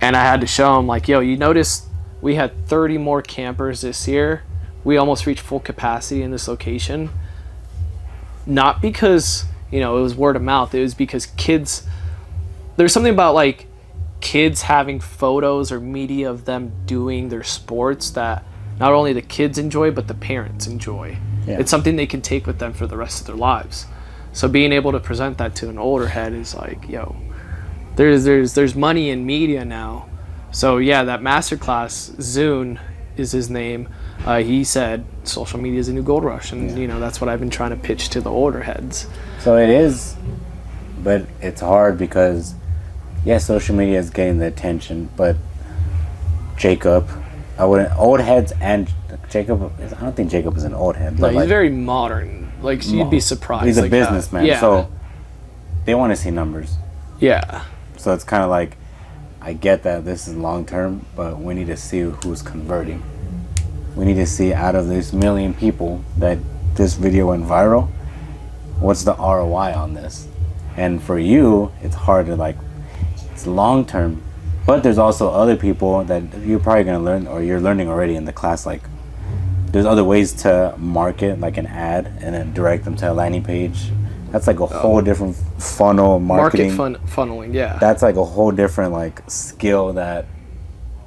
And I had to show him, like, yo, you notice we had 30 more campers this year. We almost reached full capacity in this location. Not because, you know, it was word of mouth. It was because kids, there's something about like kids having photos or media of them doing their sports that not only the kids enjoy, but the parents enjoy. Yeah. It's something they can take with them for the rest of their lives. So being able to present that to an older head is like, yo, there's money in media now. So yeah, that masterclass, Zune is his name. He said social media is a new gold rush, and you know, that's what I've been trying to pitch to the older heads. So it is, but it's hard because, social media is getting the attention, but Jacob, old heads and Jacob, I don't think Jacob is an old head. But he's very modern. Like, you'd be surprised. He's a like businessman, so they want to see numbers. Yeah. So it's kind of like, I get that this is long term, but we need to see who's converting. We need to see, out of this million people that this video went viral, what's the ROI on this? And for you, it's hard to, like, it's long term, but there's also other people that you're probably going to learn, or you're learning already in the class, like, there's other ways to market, like an ad, and then direct them to a landing page. That's like a whole different funnel marketing. Funneling, yeah. That's like a whole different, like, skill that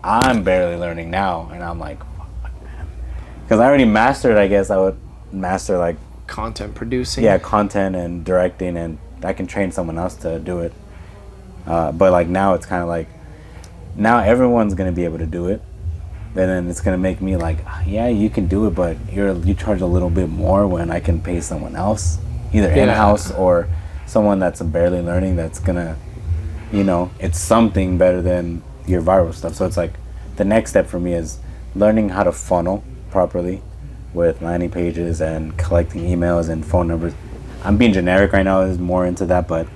I'm barely learning now, and I'm like, fuck, man. Because I already mastered, I guess I would master, like, content producing. Yeah, content and directing, and I can train someone else to do it. But like now it's kind of like, now everyone's gonna be able to do it. And then it's gonna make me like, yeah, you can do it, but you charge a little bit more when I can pay someone else, either in-house or someone that's barely learning, that's gonna, you know, it's something better than your viral stuff. So it's like, the next step for me is learning how to funnel properly with landing pages and collecting emails and phone numbers. I'm being generic right now, is more into that, but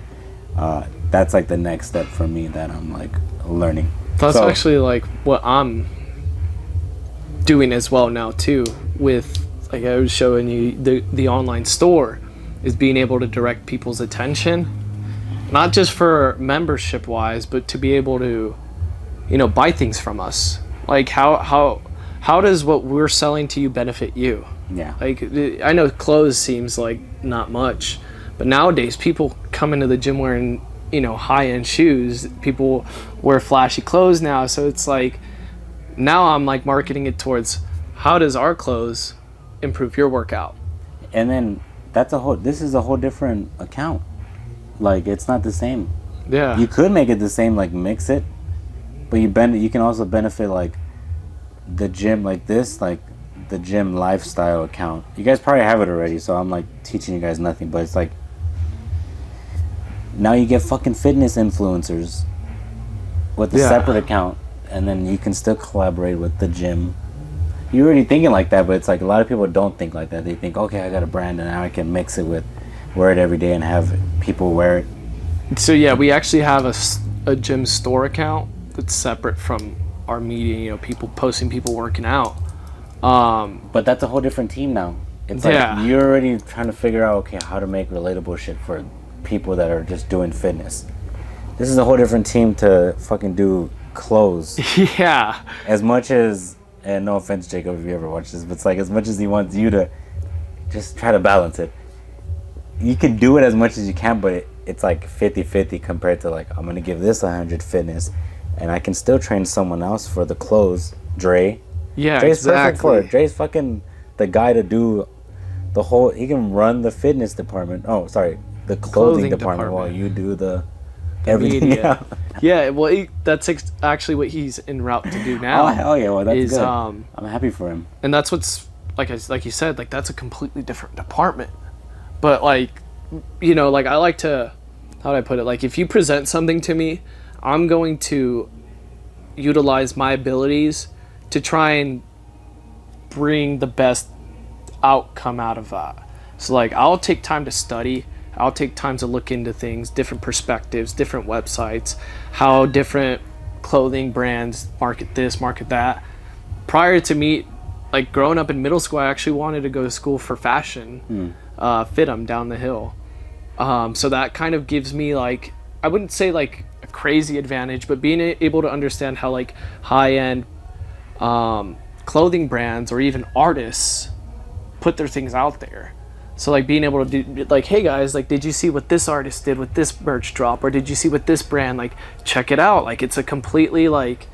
that's like the next step for me that I'm like learning. That's So- actually like what I'm doing as well now too. With like I was showing you the online store is being able to direct people's attention, not just for membership wise, but to be able to, buy things from us. Like how does what we're selling to you benefit you? Yeah. Like I know clothes seems like not much, but nowadays people come into the gym wearing high-end shoes. People wear flashy clothes now, so it's like now I'm like marketing it towards how does our clothes improve your workout? And then this is a whole different account. Like, it's not the same. Yeah. You could make it the same, like mix it, but you can also benefit like the gym, like this, like the gym lifestyle account. You guys probably have it already, so I'm like teaching you guys nothing, but it's like now you get fucking fitness influencers with a separate account, and then you can still collaborate with the gym. You're already thinking like that, but it's like a lot of people don't think like that. They think, okay, I got a brand and now I can mix it with, wear it every day and have people wear it. So yeah, we actually have a gym store account that's separate from our media. People posting people working out. But that's a whole different team now. It's like you're already trying to figure out, okay, how to make relatable shit for people that are just doing fitness. This is a whole different team to fucking do clothes. Yeah. As much as, and no offense, Jacob, if you ever watch this, but it's like as much as he wants you to just try to balance it, you can do it as much as you can, but it's like 50-50 compared to like, I'm going to give this 100 fitness and I can still train someone else for the clothes. Dre. Yeah, Dre's exactly. perfect for it. Dre's fucking the guy to do the whole, he can run the fitness department. Oh, sorry. The clothing department while you do the everything media. else. Yeah, well, that's actually what he's en route to do now. Oh, hell yeah. Well, that's good. I'm happy for him. And that's what's, like you said, like that's a completely different department. But like, like I like to, how do I put it? Like if you present something to me, I'm going to utilize my abilities to try and bring the best outcome out of that. So like I'll take time to study. I'll take time to look into things, different perspectives, different websites, how different clothing brands market this, market that. Prior to me, like growing up in middle school, I actually wanted to go to school for fashion, FITM down the hill. So that kind of gives me like, I wouldn't say like a crazy advantage, but being able to understand how like high-end clothing brands or even artists put their things out there. So like being able to do like, hey guys, like did you see what this artist did with this merch drop, or did you see what this brand, like check it out. Like it's a completely like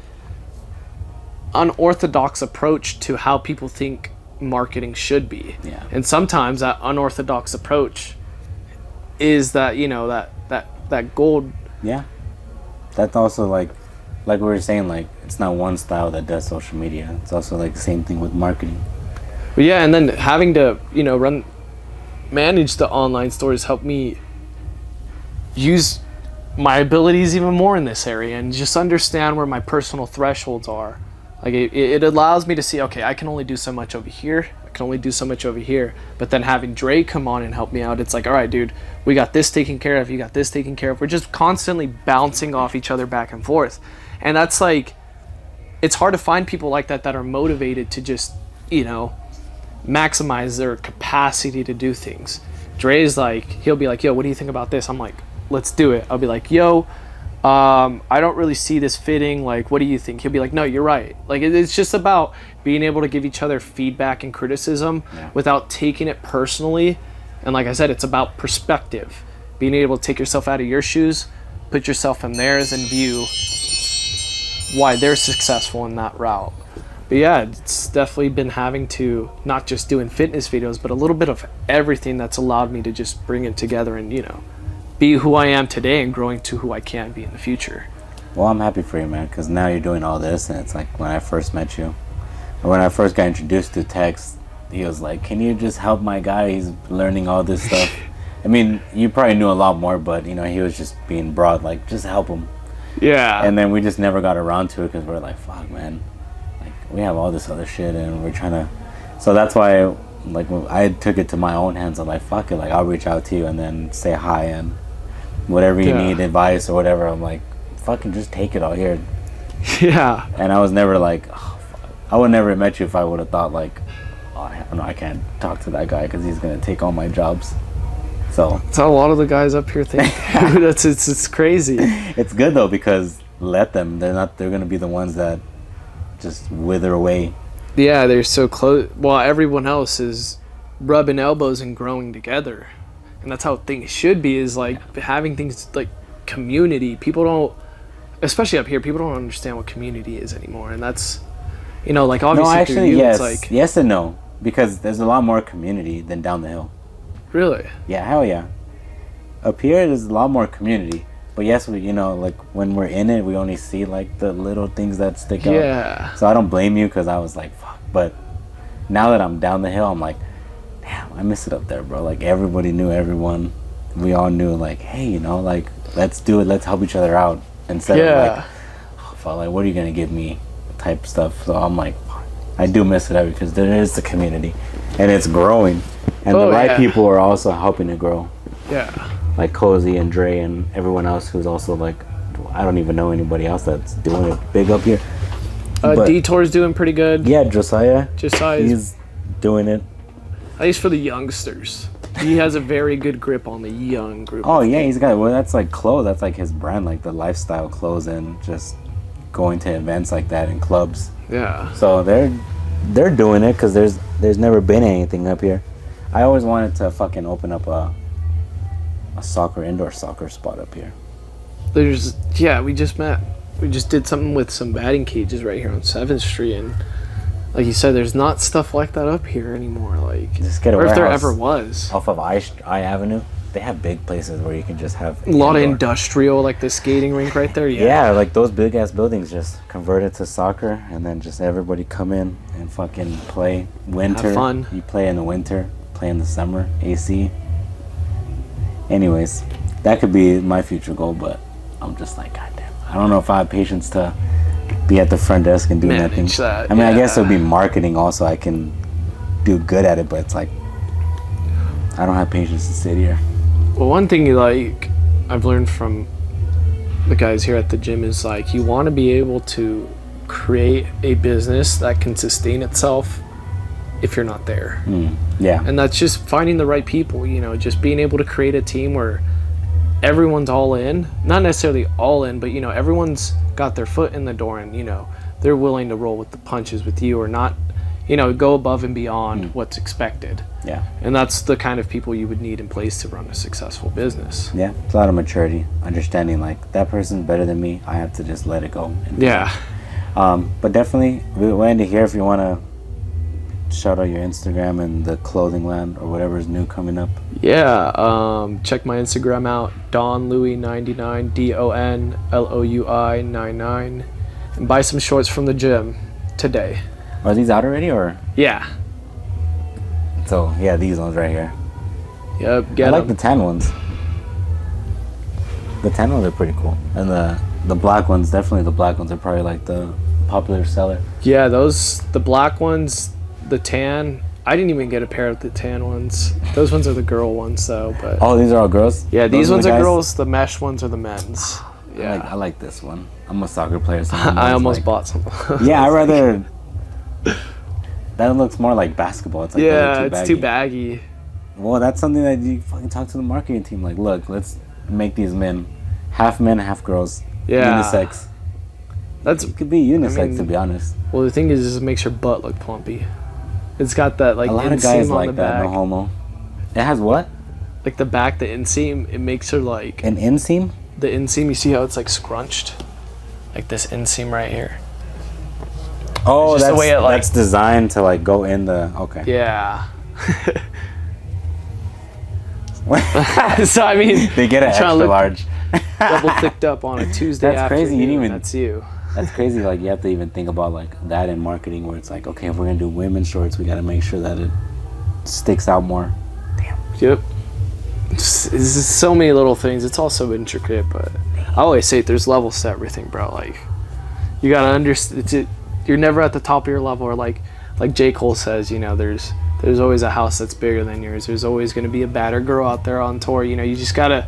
unorthodox approach to how people think marketing should be. Yeah. And sometimes that unorthodox approach is that, that gold. Yeah. That's also like we were saying, like it's not one style that does social media. It's also like the same thing with marketing. But yeah, and then having to, manage the online stores helped me use my abilities even more in this area and just understand where my personal thresholds are. Like it allows me to see, okay, I can only do so much over here. I can only do so much over here. But then having Dre come on and help me out, it's like, all right, dude, we got this taken care of. You got this taken care of. We're just constantly bouncing off each other back and forth. And that's like, it's hard to find people like that are motivated to just, maximize their capacity to do things. Dre's like, he'll be like, yo, what do you think about this? I'm like, let's do it. I'll be like, yo, I don't really see this fitting. Like, what do you think? He'll be like, no, you're right. Like, it's just about being able to give each other feedback and criticism without taking it personally. And like I said, it's about perspective. Being able to take yourself out of your shoes, put yourself in theirs, and view why they're successful in that route. But yeah, it's definitely been having to not just doing fitness videos, but a little bit of everything that's allowed me to just bring it together and, be who I am today and growing to who I can be in the future. Well, I'm happy for you, man, because now you're doing all this, and it's like when I first met you, or when I first got introduced to text, he was like, can you just help my guy? He's learning all this stuff. I mean, you probably knew a lot more, but, he was just being broad, like, just help him. Yeah. And then we just never got around to it because we're like, fuck, man. We have all this other shit and we're trying to, so that's why like when I took it to my own hands. I'm like, fuck it, like I'll reach out to you and then say hi and whatever you need, advice or whatever, I'm like, fucking just take it all here. Yeah. And I was never like, oh, fuck. I would never have met you if I would have thought like, oh, no, I can't talk to that guy because he's gonna take all my jobs. So That's how a lot of the guys up here think. It's crazy. it's good though, because let them. They're gonna be the ones that just wither away. Yeah, they're so close. Well, everyone else is rubbing elbows and growing together, and that's how things should be. Is like having things like community. People don't, especially up here, people don't understand what community is anymore, and that's, you know, like obviously No, actually, through you, yes, it's like yes and no, because there's a lot more community than down the hill. really. Yeah, hell yeah. Up here, there's a lot more community. But yes, we, you know, like when we're in it, we only see like the little things that stick out. Yeah. So I don't blame you, because I was like, fuck. But now that I'm down the hill, I'm like, damn, I miss it up there, bro. Like everybody knew everyone. We all knew, like, hey, you know, like, let's do it. Let's help each other out. Instead of like, oh, fuck, like, what are you going to give me type stuff. So I'm like, fuck. I do miss it up, because there is the community. And it's growing. And the right people are also helping it grow. Yeah. Like Cozy and Dre and everyone else who's also like, I don't even know anybody else that's doing it big up here. But, Detour's doing pretty good. yeah, Josiah, Josiah's he's doing it. at least for the youngsters. He has a very good grip on the young group. Oh yeah, he's got, well, that's like clothes. That's like his brand, like the lifestyle clothes, and just going to events like that in clubs. Yeah. So they're doing it, because there's never been anything up here. I always wanted to fucking open up a indoor soccer spot up here. We just met. We just did something with some batting cages right here on 7th Street, and like you said, there's not stuff like that up here anymore. Like, Just get a or if there warehouse ever was. off of I Avenue. They have big places where you can just have A lot of indoor. industrial, like the skating rink right there. Yeah, like those big ass buildings just converted to soccer, and then just everybody come in and fucking play. Winter, Have fun. You play in the winter, play in the summer, AC. Anyways, that could be my future goal, but I'm just like, goddamn, I don't know if I have patience to be at the front desk and do Manage nothing. that, I mean, I guess it yeah. would be marketing also. I can do good at it, but it's like, I don't have patience to sit here. Well, one thing like I've learned from the guys here at the gym is like, you want to be able to create a business that can sustain itself if you're not there. Yeah. And that's just finding the right people, you know, just being able to create a team where everyone's all in, not necessarily all in, but, you know, everyone's got their foot in the door, and, you know, they're willing to roll with the punches with you, or not, you know, go above and beyond what's expected. Yeah. And that's the kind of people you would need in place to run a successful business. Yeah, it's a lot of maturity, understanding like that person's better than me. I have to just let it go. Yeah. But definitely, we're into here if you want to shout out your Instagram and the clothing line or whatever's new coming up. Yeah, check my Instagram out, DonLouis99, DonLouI 99, and buy some shorts from the gym today. Are these out already, or? Yeah. So yeah, these ones right here. Yep. I Get like 'em. the tan ones. The tan ones are pretty cool, and the black ones, definitely the black ones are probably like the popular seller. Yeah, the black ones, the tan. I didn't even get a pair of the tan ones. Those ones are the girl ones, though. But Oh, these are all girls. yeah, these Those ones the are guys? girls. The mesh ones are the men's. Yeah. I like this one. I'm a soccer player, so I almost bought some. Yeah, I rather. That looks more like basketball. It's like Yeah, too it's baggy. too baggy. Well, that's something that you fucking talk to the marketing team. Like, look, let's make these men, half girls, Yeah. unisex. That's It could be unisex, I mean, to be honest. well. The thing is it makes your butt look plumpy. It's got that like A lot of inseam guys on like the that. back, No homo. It has what? like the back, the inseam. It makes her like An inseam? the inseam. You see how it's like scrunched, like this inseam right here. Oh, just the that's way it, like- that's designed to like go in the. Okay. Yeah. So I mean, They get an I'm trying to extra look large. double thicked up on a Tuesday That's afternoon. crazy, you didn't even- That's you. That's crazy. Like, you have to even think about like that in marketing, where it's like, okay, if we're gonna do women's shorts, we gotta make sure that it sticks out more. Yep. It's just so many little things. It's all so intricate, but I always say there's levels to everything, bro. Like, you gotta understand. You're never at the top of your level, or like J. Cole says, you know, there's always a house that's bigger than yours. There's always gonna be a badder girl out there on tour. You know, you just gotta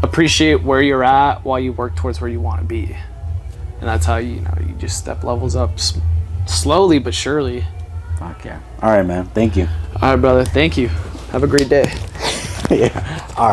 appreciate where you're at while you work towards where you want to be. and that's how you just step levels up slowly but surely. Fuck yeah. All right, man. Thank you. All right, brother. Thank you. Have a great day. Yeah. All right.